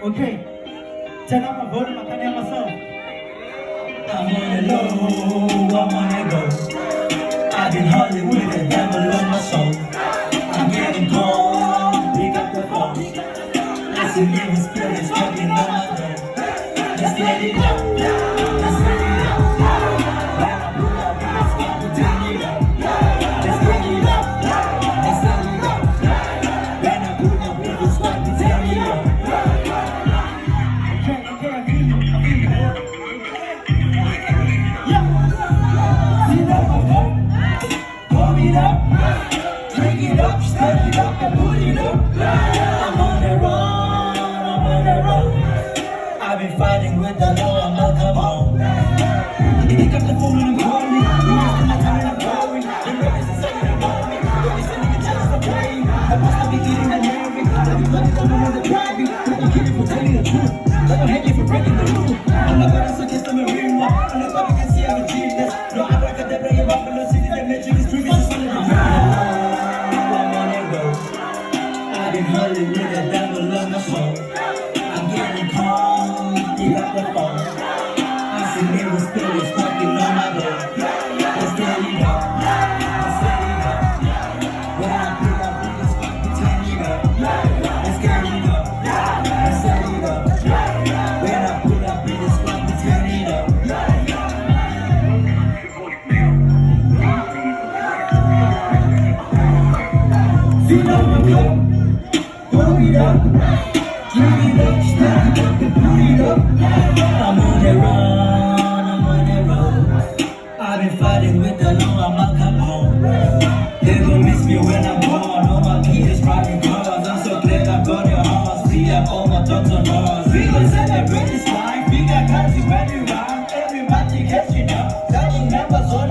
Okay, turn up my volume, I can hear myself. I'm on the low, I'm on the go. I've been hustling with the devil on my soul. I'm getting cold, pick up the phone. I see evil spirits talking on my door. Let's let it out, let's let it out. When I pull up, it's time to turn it up. Let's get it up, let's let it out. When I pull up, it's time to turn it up. Okay, I feel you. Yeah. Sit up, warm it up, drink it up, step it up and put it up. I'm on the run, I'm on the run. I've been fighting with the law, I'm not come home. Pick up the phone and call me. You must my time and I'm going. The rappers is saying they know me. But they sending a chance to play. I must not be getting the lyric. I be putting them on the driving. But you kidding for telling the truth. Let them hate me for breaking the rule. I'm not gonna suggest I'm a real one. I'm not gonna can see I'm a genius. No, I'm not gonna bring him up in the city. The magic is true. It's solid. I'm on the go. I've been hustling with the devil on my soul. I'm getting calm. Pick up the phone. I see evil spirits talking on my door. Let's get it up. Let's set it up. When I pull up, it's time to turn it up. Let's get it up. Let's set it up. When I pull up, it's time to turn it up. Fill up my cup, pour it up, drink it up, step it up and put it up. I'm on the run, I'm on the road. I've been fighting with the law, I'm not come home. They gon' miss me when I'm gone. All my peers driving cars. I'm so glad I got your heart. Free up all my thoughts on Mars. We gon' celebrate this life. We got country when we rhyme. Everybody catching up. Counting numbers on